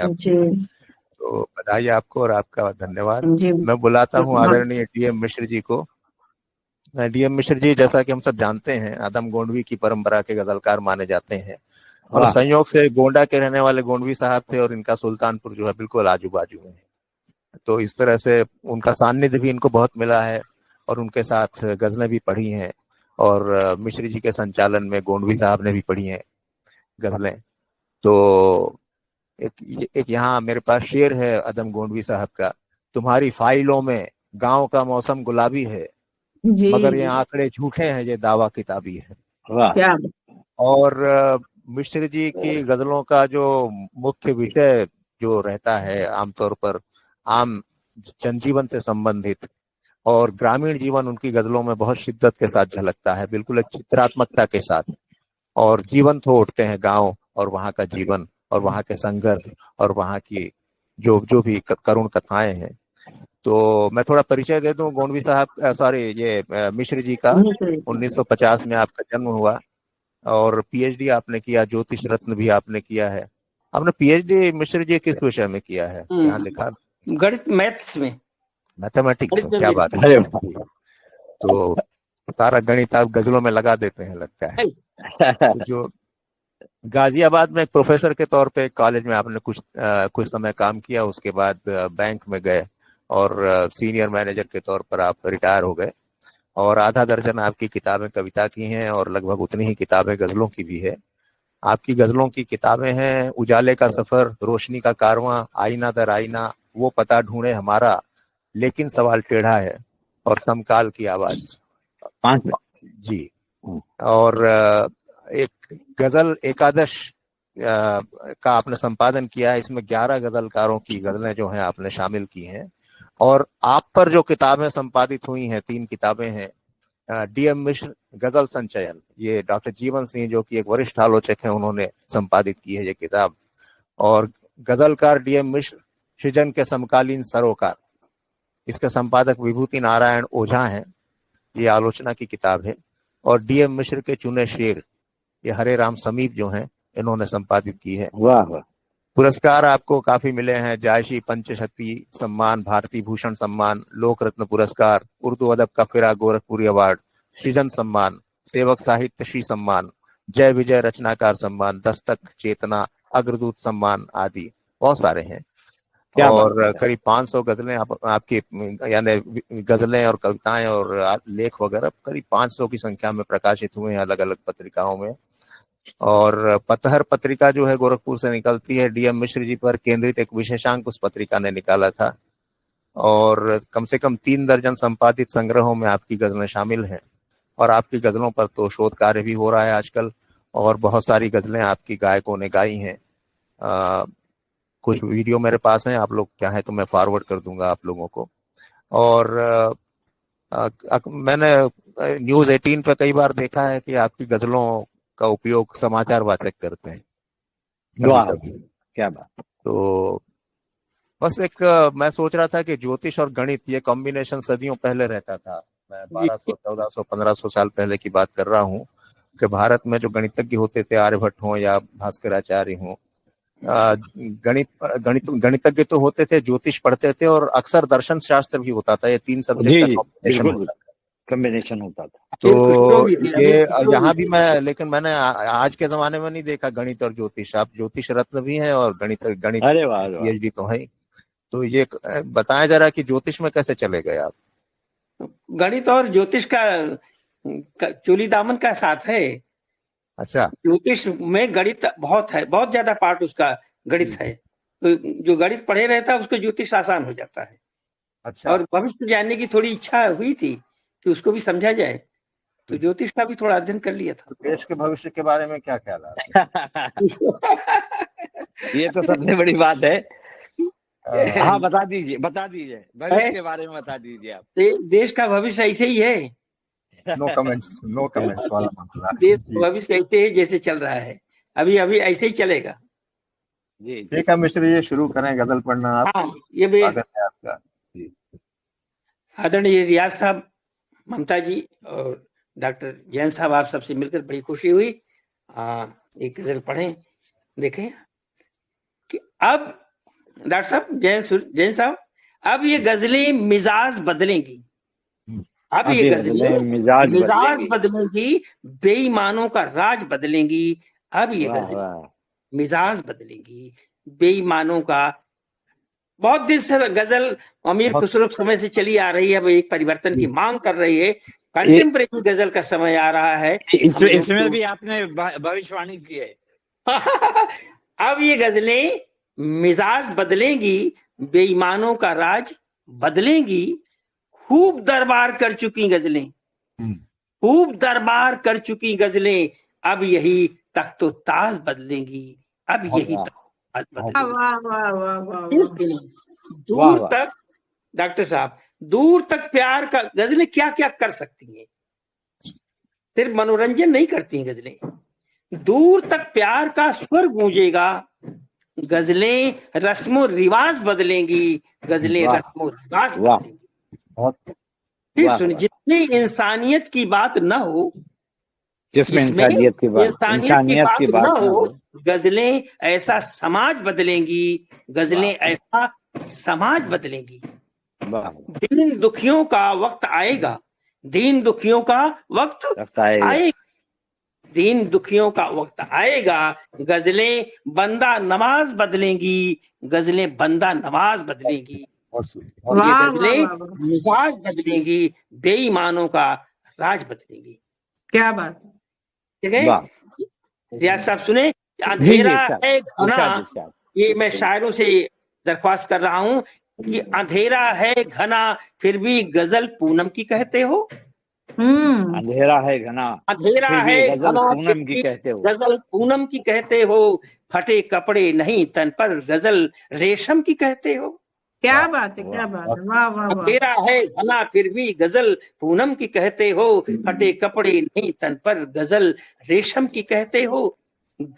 जी तो बधाई आपको और आपका धन्यवाद। जी। मैं बुलाता हूँ आदरणीय डीएम मिश्र जी को। डीएम मिश्र जी, जैसा कि हम सब जानते हैं, आदम गोंडवी की परंपरा के गजलकार माने जाते हैं और संयोग से गोंडा के रहने वाले गोंडवी साहब थे और इनका सुल्तानपुर जो है बिल्कुल आजू बाजू में है। तो इस तरह से उनका सानिध्य भी इनको बहुत मिला है और उनके साथ गजलें भी पढ़ी हैं और मिश्र जी के संचालन में गोंडवी साहब ने भी पढ़ी हैं गजलें। तो एक यहाँ मेरे पास शेर है आदम गोंडवी साहब का। तुम्हारी फाइलों में गांव का मौसम गुलाबी है, जी मगर ये आंकड़े झूठे हैं, ये दावा किताबी है। क्या और मिश्र जी की गजलों का जो मुख्य विषय जो रहता है आमतौर पर आम जनजीवन से संबंधित और ग्रामीण जीवन उनकी गजलों में बहुत शिद्दत के साथ झलकता है, बिल्कुल एक चित्रात्मकता के साथ। और जीवंत हो उठते हैं गांव और वहां का जीवन और वहां के संघर्ष और वहां की जो जो भी करुण कथाएं हैं। तो मैं थोड़ा परिचय दे दूं गोंडवी साहब, सॉरी ये मिश्र जी का। 1950 में आपका जन्म हुआ और पीएचडी आपने किया, ज्योतिष रत्न भी आपने किया है। आपने पीएचडी मिश्र जी किस विषय में किया है? यहाँ लिखा गणित, मैथ्स में, मैथमेटिक्स में। क्या बात है। तो सारा गणित आप गजलों में लगा देते हैं लगता है। तो जो गाजियाबाद में एक प्रोफेसर के तौर पे कॉलेज में आपने कुछ समय काम किया, उसके बाद बैंक में गए और सीनियर मैनेजर के तौर पर आप रिटायर हो गए और आधा दर्जन आपकी किताबें कविता की हैं और लगभग उतनी ही किताबें गजलों की भी है। आपकी गजलों की किताबें हैं उजाले का सफर, रोशनी का कारवां, आईना दर आईना, वो पता ढूंढे हमारा, लेकिन सवाल टेढ़ा है और समकाल की आवाज। 5 जी। और एक गजल एकादश का आपने संपादन किया है, इसमें 11 गजलकारों की गजलें जो हैं आपने शामिल की हैं। और आप पर जो किताबें संपादित हुई हैं, 3 किताबें हैं। डीएम मिश्र गजल संचयन, ये डॉक्टर जीवन सिंह जो कि एक वरिष्ठ आलोचक हैं, उन्होंने संपादित की है ये किताब। और गजलकार डीएम मिश्र सृजन के समकालीन सरोकार, इसके संपादक विभूति नारायण ओझा हैं, ये आलोचना की किताब है। और डीएम मिश्र के चुने शेर, ये हरे राम समीप जो हैं, इन्होंने संपादित की है। वाह वाह। पुरस्कार आपको काफी मिले हैं, जायशी पंचशती सम्मान, भारती भूषण सम्मान, लोक रत्न पुरस्कार, उर्दू अदब का फिरा गोरखपुरी अवार्ड, सृजन सम्मान, सेवक साहित्य श्री सम्मान, जय विजय रचनाकार सम्मान, दस्तक चेतना, अग्रदूत सम्मान आदि बहुत सारे हैं। और करीब 500 गजलें आपकी यानी गजलें और कविताएं और लेख वगैरह करीब 500 की संख्या में प्रकाशित हुए हैं अलग अलग पत्रिकाओं में। और पतहर पत्रिका जो है गोरखपुर से निकलती है, डीएम मिश्र जी पर केंद्रित एक विशेषांक उस पत्रिका ने निकाला था। और कम से कम 3 दर्जन संपादित संग्रहों में आपकी गजलें शामिल हैं। और आपकी गजलों पर तो शोध कार्य भी हो रहा है आजकल और बहुत सारी गजलें आपकी गायकों ने गाई हैं। कुछ वीडियो मेरे पास हैं, आप लोग चाहें तो मैं फॉरवर्ड कर दूंगा आप लोगों को। और मैंने न्यूज़ 18 पे कई बार देखा है कि आपकी गजलों का उपयोग समाचार वाचक करते हैं कभी-कभी। क्या बात। तो बस एक मैं सोच रहा था कि ज्योतिष और गणित ये कॉम्बिनेशन सदियों पहले रहता था। मैं 1200, 1400, 1500 साल पहले की बात कर रहा हूँ कि भारत में जो गणितज्ञ होते थे, आर्यभट्ट हों या भास्कराचार्य हों, गणितज्ञ तो होते थे, ज्योतिष पढ़ते थे और अक्सर दर्शन शास्त्र भी होता था। ये 3 सब्जेक्ट का कॉम्बिनेशन होता था। तो ये यहाँ भी मैं, लेकिन मैंने आज के जमाने में नहीं देखा गणित और ज्योतिष। आप ज्योतिष रत्न भी हैं और गणित पीएचडी तो है। तो ये बताया जा रहा है कि ज्योतिष में कैसे चले गए आप? गणित और ज्योतिष का चोली दामन का साथ है। अच्छा। ज्योतिष में गणित बहुत है, बहुत ज्यादा पार्ट उसका गणित है। तो जो गणित पढ़े रहता है उसको ज्योतिष आसान हो जाता है। अच्छा। और भविष्य जानने की थोड़ी इच्छा हुई थी कि उसको भी समझा जाए, तो ज्योतिष का भी थोड़ा अध्ययन कर लिया था। तो देश के भविष्य के बारे में क्या ख्याल है? ये तो सबसे बड़ी बात है। हाँ, बता दीजिए भविष्य के बारे में बता दीजिए आप। देश का भविष्य ऐसे ही है। नो कमेंट्स वाला मामला। देश भविष्य ऐसे है जैसे चल रहा है, अभी ऐसे ही चलेगा। जी ठीक है मिश्र, ये शुरू करें गजल पढ़ना आप। हाँ, ये भी आपका आदरणीय रियाज साहब, ममता जी और डॉक्टर जैन साहब, आप सबसे मिलकर बड़ी खुशी हुई। एक गजल पढ़ें, देखें कि अब डॉक्टर साहब, जैन साहब, अब ये गजलें मिजाज बदलेंगी। अब ये गजलें मिजाज बदलेंगी, बेईमानों का राज बदलेंगी। अब ये गजलें मिजाज बदलेंगी, बेईमानों का। बहुत दिन से गजल अमीर खुसरो समय से चली आ रही है, अब एक परिवर्तन की मांग कर रही है। कंटेम्परेरी गजल का समय आ रहा है। इसमें भी आपने भविष्यवाणी की है। अब ये गजलें मिजाज बदलेंगी, बेईमानों का राज बदलेंगी। खूब दरबार कर चुकी गजलें, खूब दरबार कर चुकी गजलें, अब यही तख्तो ताज बदलेंगी। अब यही ताज बदलेंगी। दूर तक डॉक्टर साहब, दूर तक प्यार का गजलें क्या क्या कर सकती हैं। सिर्फ मनोरंजन नहीं करती हैं गजलें, दूर तक प्यार का स्वर गूंजेगा। गजलें रस्मो रिवाज बदलेंगी, गजलें रस्मो रिवाज बदलेंगी। फिर सुनिए, जिसमें इंसानियत की बात न हो, जिसमें इंसानियत की बात न हो, गजलें ऐसा समाज बदलेंगी, गजलें ऐसा समाज बदलेंगी। दीन दुखियों का वक्त आएगा, दीन दुखियों का वक्त आएगा, दीन दुखियों का वक्त आएगा। गजलें बंदा नमाज बदलेंगी, गजलें बंदा नमाज बदलेंगी। और ये गजलें मिजाज बदलेंगी, बेईमानों का राज बदलेंगी। क्या बात, ठीक है रियाज साहब? सुने, अंधेरा है घना, ये मैं शायरों से दरख्वास्त कर रहा हूं कि अंधेरा है घना फिर भी गजल पूनम की कहते हो। अंधेरा है घना, अंधेरा है घना पूनम की कहते हो, गजल पूनम की कहते हो। फटे कपड़े नहीं तन पर, गजल रेशम की कहते हो। क्या बात है, क्या बात है, वाह वाह। अंधेरा है घना फिर भी गजल पूनम की कहते हो, फटे कपड़े नहीं तन पर, गजल रेशम की कहते हो।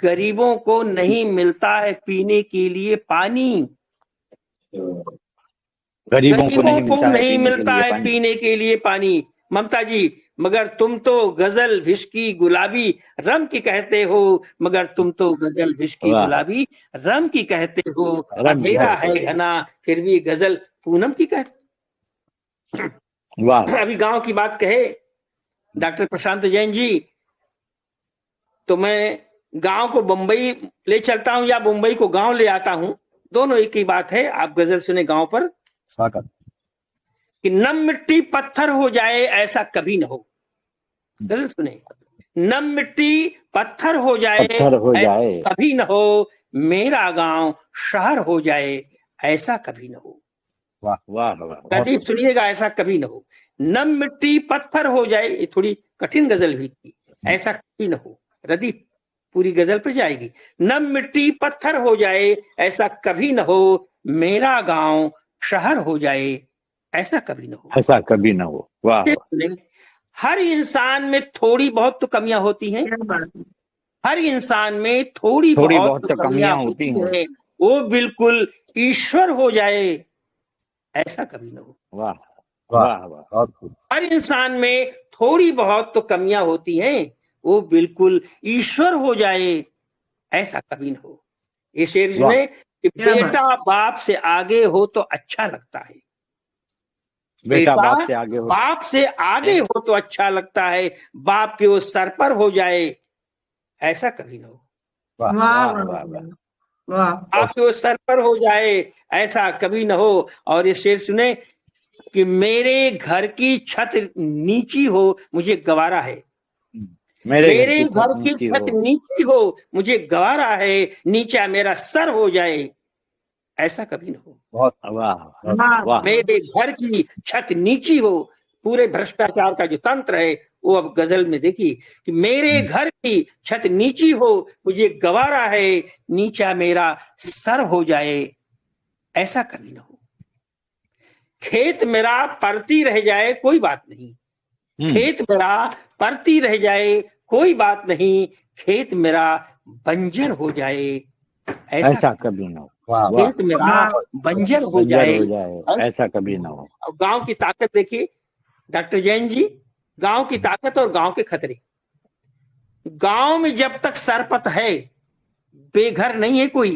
गरीबों को नहीं मिलता है पीने के लिए पानी, गरीबों को नहीं मिलता है पीने के लिए पानी। ममता जी, मगर तुम तो गजल विस्की गुलाबी रम की कहते हो, मगर तुम तो गजल विस्की गुलाबी रम की कहते हो। अंधेरा है घना फिर भी गजल पूनम की कहते। अभी गांव की बात कहे डॉक्टर प्रशांत जैन जी, तो मैं गांव को बंबई ले चलता हूं या मुंबई को गांव ले आता हूं, दोनों एक ही बात है। आप गजल सुने गांव पर, स्वागत। कि नम मिट्टी पत्थर हो जाए ऐसा कभी न हो। गजल सुने, नम मिट्टी पत्थर हो जाए कभी न हो, मेरा गांव शहर हो जाए ऐसा कभी न हो। वाह वाह वाह, सुनिएगा, ऐसा कभी न हो। नम मिट्टी पत्थर हो जाए, ये थोड़ी कठिन गजल भी थी, ऐसा कभी न हो। रदीफ पूरी गजल पे जाएगी। नम मिट्टी पत्थर हो जाए ऐसा कभी न हो, मेरा गांव शहर हो जाए ऐसा कभी न हो, ऐसा कभी न हो। वाह। हर इंसान में थोड़ी बहुत तो कमियां होती हैं, हर इंसान में थोड़ी बहुत तो कमियां होती हैं, वो बिल्कुल ईश्वर हो जाए ऐसा कभी न हो। वाह वाह वाह। हर इंसान में थोड़ी बहुत तो कमियां होती हैं, वो बिल्कुल ईश्वर हो जाए ऐसा कभी न हो। ये शेर सुने कि बेटा बाप से आगे हो तो अच्छा लगता है, बेटा बाप से आगे हो तो अच्छा लगता है, बाप के वो सर पर हो जाए ऐसा कभी न हो। बाप के वो सर पर हो जाए ऐसा कभी न हो। और ये शेर सुने कि मेरे घर की छत नीची हो मुझे गवारा है, मेरे घर की छत नीची हो मुझे गवारा है, नीचा मेरा सर हो जाए ऐसा कभी न हो। वाह। मेरे घर की छत नीची हो, पूरे भ्रष्टाचार का जो तंत्र है वो अब गजल में देखिए कि मेरे घर की छत नीची हो मुझे गवारा है, नीचा मेरा सर हो जाए ऐसा कभी न हो। खेत मेरा परती रह जाए कोई बात नहीं, खेत मेरा परती रह जाए कोई बात नहीं, खेत मेरा बंजर हो जाए ऐसा कभी न हो। खेत मेरा बंजर हो जाए ऐसा कभी न हो। अब गांव की ताकत देखिए डॉक्टर जैन जी, गांव की ताकत और गांव के खतरे। गांव में जब तक सरपत है बेघर नहीं है कोई,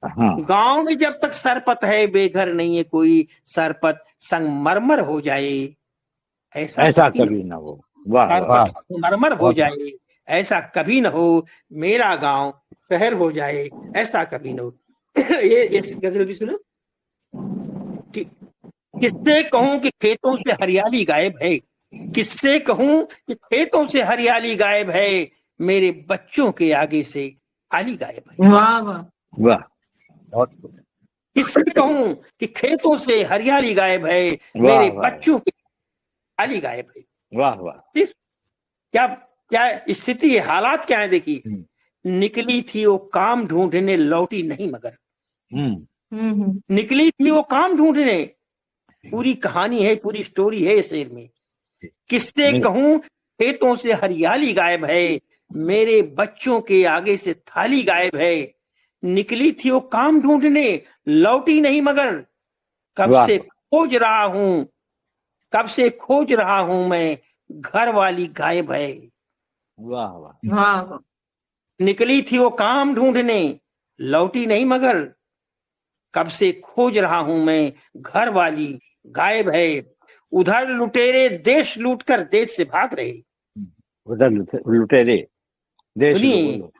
हाँ, गांव में जब तक सरपत है बेघर नहीं है कोई, सरपत संगमरमर हो जाए ऐसा कभी ना हो। वाह वाह, वाह, सरपत संगमरमर हो जाए ऐसा कभी न हो, मेरा गांव शहर हो जाए ऐसा कभी न हो। ये गजल भी सुनो कि किससे कहूं कि खेतों से हरियाली गायब है, किससे कहूं कि खेतों से हरियाली गायब है, मेरे बच्चों के आगे से थाली गायब है। वाह वाह वाह, बहुत किससे कहूं कि खेतों से हरियाली गायब है, वाह, मेरे वाह। बच्चों की थाली गायब है। वाह वाह, क्या क्या स्थिति है, हालात क्या है देखिए। निकली थी वो काम ढूंढने लौटी नहीं मगर, निकली थी वो काम ढूंढने, पूरी कहानी है पूरी स्टोरी है इस शेर में। किससे कहूं खेतों से हरियाली गायब है, मेरे बच्चों के आगे से थाली गायब है, निकली थी वो काम ढूंढने लौटी नहीं मगर, कब वाह। से खोज रहा हूं, कब से खोज रहा हूं मैं, घर वाली गायब है। वाह वाह, वाह वाह निकली थी वो काम ढूंढने लौटी नहीं मगर, कब से खोज रहा हूं मैं, घर वाली गायब है। उधर लुटेरे देश लूटकर देश से भाग रहे। उधर लुटेरे देश सुनिए, बोलो।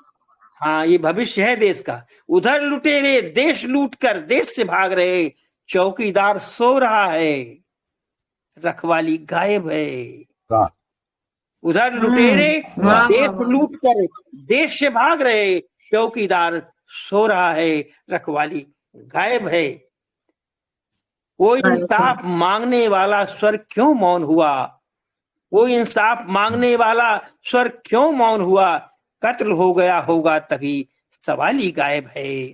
हाँ ये भविष्य है देश का। उधर लुटेरे देश लूटकर देश से भाग रहे, चौकीदार सो रहा है, रखवाली गायब है। वाह, उधर लुटेरे वाह, देश वाह, वाह। लूट कर देश से भाग रहे, चौकीदार सो रहा है, रखवाली गायब है। वो इंसाफ मांगने वाला स्वर क्यों मौन हुआ, वो इंसाफ मांगने वाला स्वर क्यों मौन हुआ, कत्ल हो गया होगा तभी सवाल ही गायब है,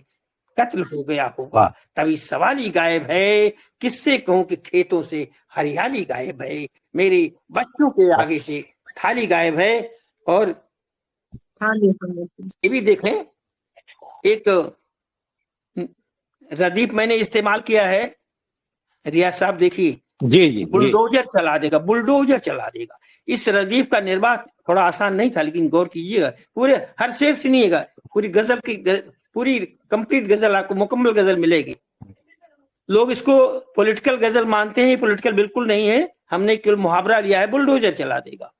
कत्ल हो गया होगा तभी सवाल ही गायब है। किससे कहूं कि खेतों से हरियाली गायब है, मेरे बच्चों के आगे से थाली गायब है। और हाँ जी हाँ जी। ये भी देखें, एक रदीफ मैंने इस्तेमाल किया है, रियाज साहब देखिए, जी जी जी, बुलडोजर चला देगा, बुलडोजर चला देगा। इस रदीफ का निर्वाह थोड़ा आसान नहीं था, लेकिन गौर कीजिएगा, पूरे हर शेर सुनिएगा, पूरी गजल की पूरी कंप्लीट गजल आपको मुकम्मल गजल मिलेगी। लोग इसको पॉलिटिकल गजल मानते हैं, पॉलिटिकल बिल्कुल नहीं है, हमने केवल मुहावरा लिया है, बुलडोजर चला देगा।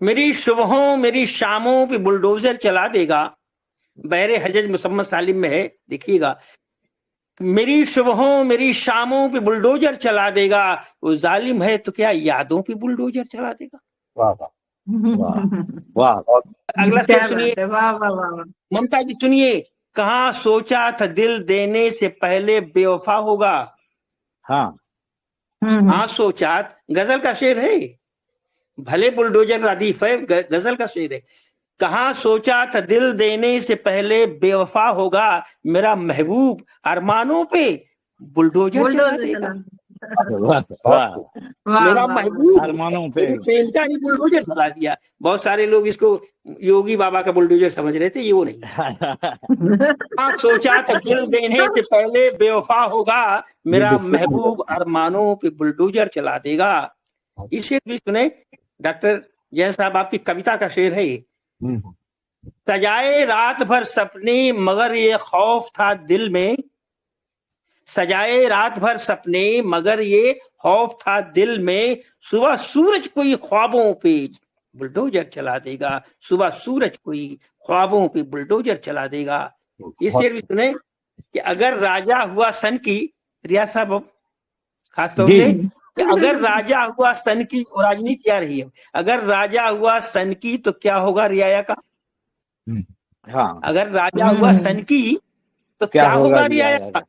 मेरी सुबहों मेरी शामों पे बुलडोजर चला देगा, बहरे हजज मुसम्मद सालिम में है, देखिएगा। मेरी सुबहों मेरी शामों पे बुलडोजर चला देगा, वो जालिम है तो क्या यादों पे बुलडोजर चला देगा। वाह, वाह, वाह, अगला क्या शेर सुनिए, बात है, वाह वाह वाह वाह। ममता जी सुनिए, कहाँ सोचा था दिल देने से पहले बेवफा होगा। हाँ, हाँ सोचा, गजल का शेर है, भले बुलडोजर रदीफ है, गजल का शेर है। कहाँ सोचा था दिल देने से पहले बेवफा होगा, मेरा महबूब अरमानों पे बुलडोजर चला देगा। वाह वाह, मेरा महबूब अरमानों पे प्रेम का ही बुलडोजर चला दिया। बहुत सारे लोग इसको योगी बाबा का बुलडोजर समझ रहे थे, ये वो नहीं। कहाँ सोचा था दिल देने से पहले बेवफा होगा, मेरा महबूब अरमानों पे बुलडोजर चला देगा। इस शेर भी सुने, डॉक्टर जैन साहब आपकी कविता का शेर है ये। सजाए रात भर सपने मगर ये खौफ था दिल में, सजाए रात भर सपने मगर ये खौफ था दिल में, सुबह सूरज कोई ख्वाबों पे बुलडोजर चला देगा, सुबह सूरज कोई ख्वाबों पे बुलडोजर चला देगा। ये शेर भी सुने कि अगर राजा हुआ सन की, रियाज साहब खासतौर से, कि अगर राजा हुआ सन की, और राजनीति आ रही है, अगर राजा हुआ सन की तो क्या होगा रियाया का। हाँ, अगर राजा हुआ सन की तो क्या होगा रियाया का,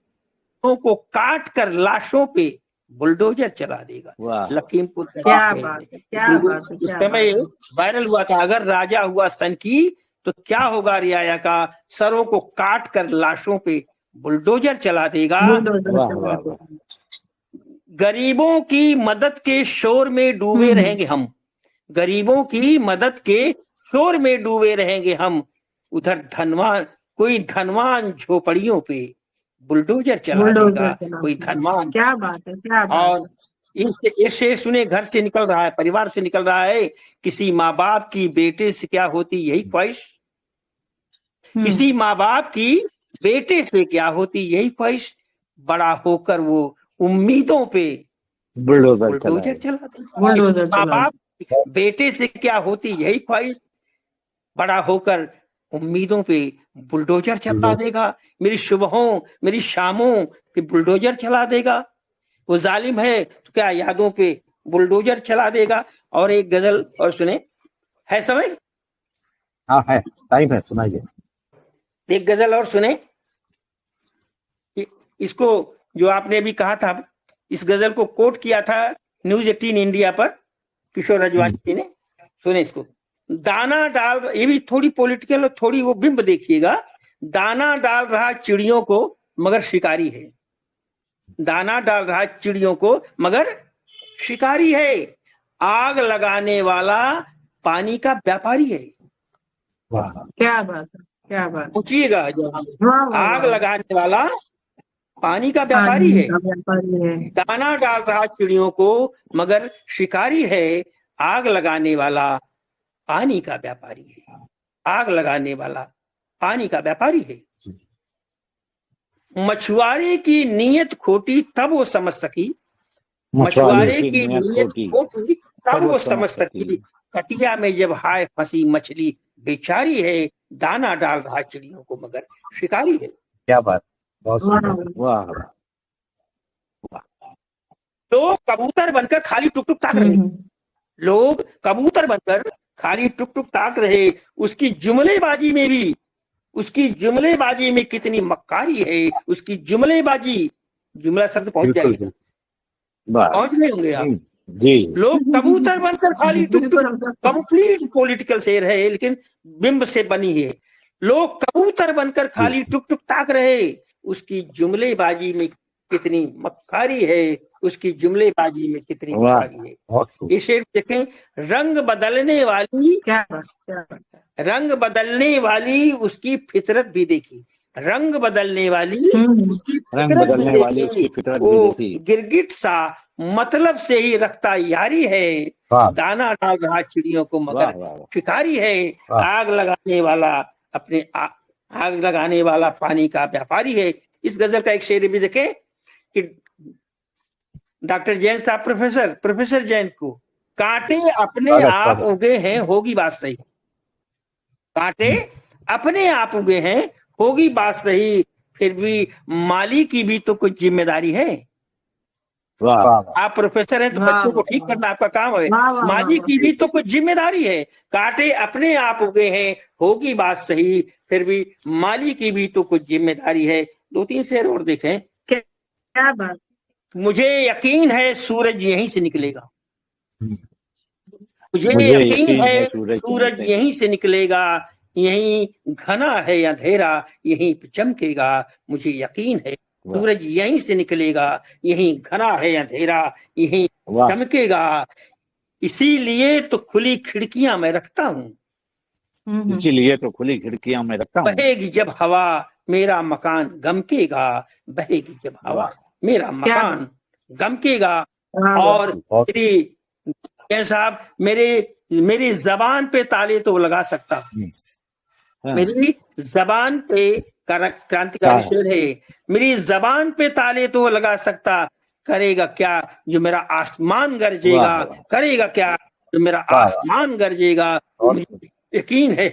को काट कर लाशों पे बुलडोजर चला देगा। लखीमपुर क्या बात है, क्या बात है, उस समय वायरल हुआ था, अगर राजा हुआ सन की तो क्या होगा रियाया का, सरों को काट कर लाशों पे बुलडोजर चला देगा। गरीबों की मदद के शोर में डूबे रहेंगे हम, गरीबों की मदद के शोर में डूबे रहेंगे हम, उधर धनवान कोई धनवान झोपड़ियों पे बुलडोजर चला देगा, कोई धनवान। क्या बात है, क्या बात। और इससे सुने, घर से निकल रहा है, परिवार से निकल रहा है, किसी माँ बाप की बेटे से क्या होती यही ख्वाहिश, किसी माँ बाप की बेटे से क्या होती यही ख्वाहिश, बड़ा होकर वो उम्मीदों पे बुलडोजर चला देगा। बुलडोजर माँ चला बाप बेटे से क्या होती यही ख्वाहिश, बड़ा होकर उम्मीदों पे बुलडोजर चला देगा। मेरी सुबहों मेरी शामों पे बुलडोजर चला देगा। वो जालिम है तो क्या यादों पे बुलडोजर चला देगा। और एक गजल और सुने, है समझ? हाँ है, टाइम है, सुनाइए। एक गजल और सुने। इसको जो आपने अभी कहा था, इस गजल को कोट किया था न्यूज 18 इंडिया पर किशोर रजवानी जी ने। सुने इसको। दाना डाल, ये भी थोड़ी पॉलिटिकल और थोड़ी वो बिंब देखिएगा। दाना डाल रहा चिड़ियों को मगर शिकारी है, दाना डाल रहा चिड़ियों को मगर शिकारी है। आग लगाने वाला पानी का व्यापारी है। क्या बात है, क्या बात। पूछिएगा, वाह, वाह, आग वाह। लगाने वाला पानी का व्यापारी है, व्यापारी है। दाना डाल रहा चिड़ियों को मगर शिकारी है। आग लगाने वाला पानी का व्यापारी है, आग लगाने वाला पानी का व्यापारी है। मछुआरे की नीयत खोटी तब वो समझ सकी, मछुआरे की नीयत खोटी तब वो समझ सकी। कटिया में जब हाय फंसी मछली बेचारी है, दाना डाल रहा चिड़ियों को मगर शिकारी है। क्या बात, बहुत सुंदर। वाह। लोग कबूतर बनकर खाली टुक टुक ताक रहे, लोग कबूतर बनकर खाली टुक टुक ताक रहे। उसकी जुमलेबाजी में भी, उसकी जुमलेबाजी में कितनी मक्कारी है। उसकी जुमलेबाजी, जुमला शब्द पहुंच जाएगा, पहुंच गए होंगे आप जी। लोग कबूतर बनकर खाली टुक टुक, कंप्लीट पॉलिटिकल शेर है लेकिन बिंब से बनी है। लोग कबूतर बनकर खाली टुक टुक ताक रहे, उसकी जुमलेबाजी में कितनी मक्कारी है, उसकी जुमलेबाजी में कितनी मक्कारी है। ये शेर देखें, रंग बदलने वाली, क्या बात, क्या बात। रंग बदलने वाली उसकी फितरत भी देखी, रंग बदलने वाली उसकी रंग फितरत बदलने भी वाली उसकी देखी। फितरत भी वो देखी। गिरगिट सा मतलब से ही रखता यारी है, दाना डाल रहा चिड़ियों को मगर शिकारी है। आग लगाने वाला अपने आग लगाने वाला पानी का व्यापारी है। इस गजल का एक शेर भी देखें कि डॉक्टर जैन साहब, प्रोफेसर जैन को, कांटे अपने आप उगे हैं होगी बात सही, कांटे अपने आप उगे हैं होगी बात सही, फिर भी माली की भी तो कुछ जिम्मेदारी है। आप प्रोफेसर हैं तो बच्चों को ठीक करना आपका काम है। माली की भी तो कुछ जिम्मेदारी है, कांटे अपने आप उगे हैं होगी बात सही, फिर भी माली की भी तो कुछ जिम्मेदारी है। 2-3 शेर और देखें। क्या बात। मुझे यकीन है सूरज यहीं से निकलेगा, मुझे यकीन है सूरज यहीं से निकलेगा, यहीं घना है अंधेरा यहीं चमकेगा। मुझे यकीन है सूरज यहीं से निकलेगा, यहीं घना है अंधेरा यहीं चमकेगा। इसीलिए तो खुली खिड़कियां मैं रखता हूँ, इसीलिए तो खुली खिड़कियां मैं रखता हूँ। बहेगी जब हवा मेरा मकान गमकेगा, बहेगी जब हवा मेरा मकान गमकेगा। और साहब मेरी जबान पे ताले तो लगा सकता हूँ, मेरी जबान पे क्रांतिकारी शेर है, मेरी जबान पे ताले तो लगा सकता, करेगा क्या जो मेरा आसमान गरजेगा, करेगा क्या जो मेरा आसमान गरजेगा। मुझे यकीन है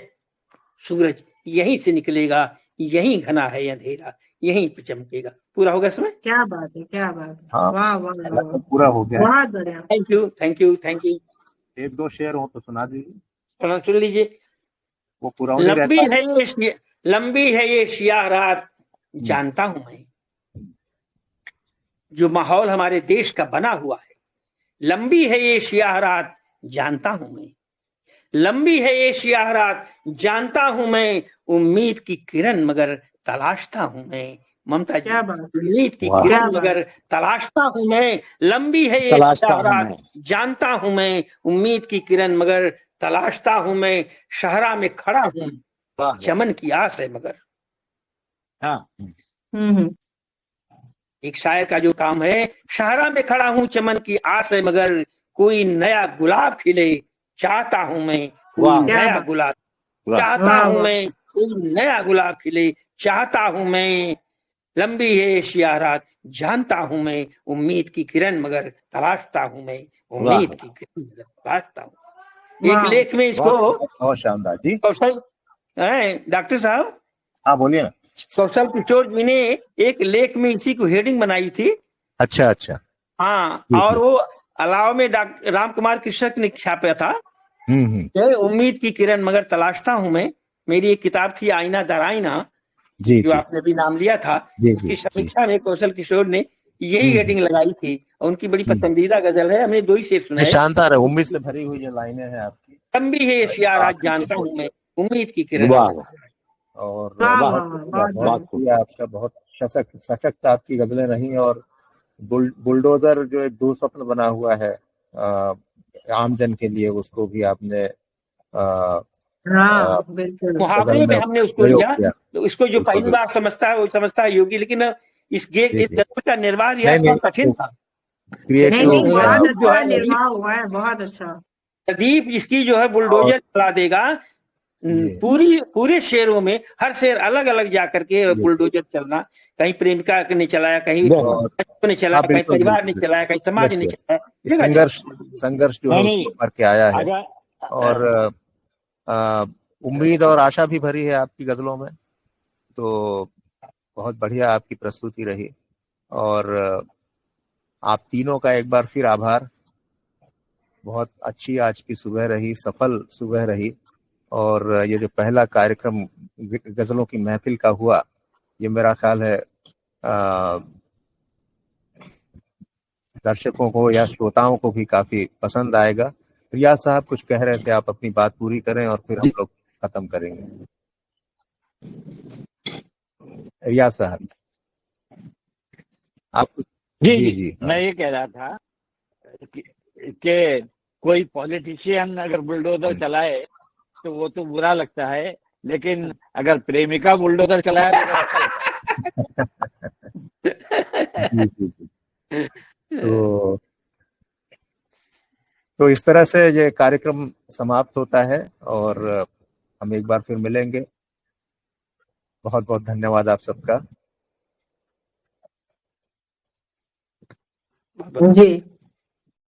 सूरज यहीं से निकलेगा, यहीं घना है अंधेरा यहीं पे चमकेगा। पूरा होगा इसमें? क्या बात है, क्या बात है। हाँ, वाह वाह, पूरा हो गया। बहुत बढ़िया। Thank you thank you thank you. 1-2 शेर हो तो सुना दीजिए। सुन लीजिए। वो पूरा लंबी है ये शिया रात, जानता हूं मैं जो माहौल हमारे देश का बना हुआ है। लंबी है ये शिया रात जानता हूं मैं, लंबी है ये शिया रात जानता हूं मैं, उम्मीद की किरण मगर तलाशता हूं मैं। ममता जी, उम्मीद की किरण मगर तलाशता हूं मैं। लंबी है ये शिया रात जानता हूं मैं, उम्मीद की किरण मगर तलाशता हूं मैं। शहरा में खड़ा हूं चमन की आस है मगर। एक शायर का जो काम है, शहरा में खड़ा हूं चमन की आस है मगर, कोई नया गुलाब खिले चाहता हूं मैं, कोई नया गुलाब चाहता हूं मैं, कोई नया गुलाब खिले चाहता हूं मैं, लंबी है एशिया रात, जानता हूं मैं, उम्मीद की किरण मगर तलाशता हूं मैं, उम्मीद की किरण मगर तलाशता हूं। एक वाह लेख में इसको बहुत शानदार जी। कौशल डॉक्टर साहब, हाँ बोलिए ना। कौशल किशोर जी ने एक लेख में इसी को हेडिंग बनाई थी। अच्छा अच्छा। हाँ, जी, और जी। वो अलावा में डॉक्टर राम कुमार कृष्णक ने छापा था। हम्म। ये उम्मीद की किरण मगर तलाशता हूं मैं, मेरी एक किताब थी आईना दर आईना, जी जो जी आपने भी नाम लिया था। जी उसकी जी जी। समीक्षा में कौशल किशोर ने यही हम्म, हेडिंग लगाई थी और उनकी बड़ी हम्म। पसंदीदा गजल है, हमने 2 ही शेर ये सुनाए। शानदार है, उम्मीद से भरी हुई ये लाइनें हैं आपकी। लंबी है एशिया रात, काफी जानता हूं मैं, उम्मीद की किरण वाह मगर। और वाह वाह, वाह वाह, बहुत बहुत बढ़िया। खूब। शुक्रिया आपका, बहुत सशक्त सशक्त आपकी गजलें रही। और बुलडोजर जो एक दुःस्वप्न बना हुआ है आमजन के लिए, उसको भी आपने हाँ बिल्कुल। गजल मुहावरे में में हमने उसको प्रयोग लिया, किया। तो इसको जो बिल्कुल पहली बिल्कुल। बार समझता है वो समझता है योगी, लेकिन इस जी जी। गजल का निर्वाह नहीं रियाज नहीं, थोड़ा कठिन था। नहीं क्रिएटिव नहीं, बहुत प्रदीप जो अच्छा है, निर्वाह हुआ है, बहुत अच्छा। प्रदीप इसकी जो है और बुलडोजर चला देगा। जी पूरे शेरों में हर शेर अलग अलग जा करके जी जी। बुलडोजर चलना, कहीं प्रेमिका ने चलाया, कहीं देखो, और बच्चों ने हाँ चलाया, कहीं बिल्कुल परिवार बिल्कुल ने बिल्कुल। चलाया, कहीं समाज यस ने यस। चलाया, ये जगह संघर्ष जगह। संघर्ष जो है नहीं उसको नहीं, भर के आया है। अगर और आ, उम्मीद और आशा भी भरी है आपकी गजलों में। तो बहुत बढ़िया आपकी प्रस्तुति रही। और आप तीनों का एक बार फिर आभार। बहुत अच्छी आज की सुबह रही, सफल सुबह रही। और ये जो पहला कार्यक्रम गजलों की महफिल का हुआ, ये मेरा ख्याल है दर्शकों को या श्रोताओं को भी काफी पसंद आएगा। रियाज साहब कुछ कह रहे थे, आप अपनी बात पूरी करें और फिर हम लोग खत्म करेंगे। रियाज साहब आप कुछ। जी जी जी, जी हाँ। मैं ये कह रहा था कि कोई पॉलिटिशियन अगर बुलडोजर चलाए तो वो तो बुरा लगता है, लेकिन अगर प्रेमिका बुलडोजर चलाए तो अच्छा लगता है। जी जी जी। तो इस तरह से ये कार्यक्रम समाप्त होता है और हम एक बार फिर मिलेंगे। बहुत बहुत धन्यवाद आप सबका। जी।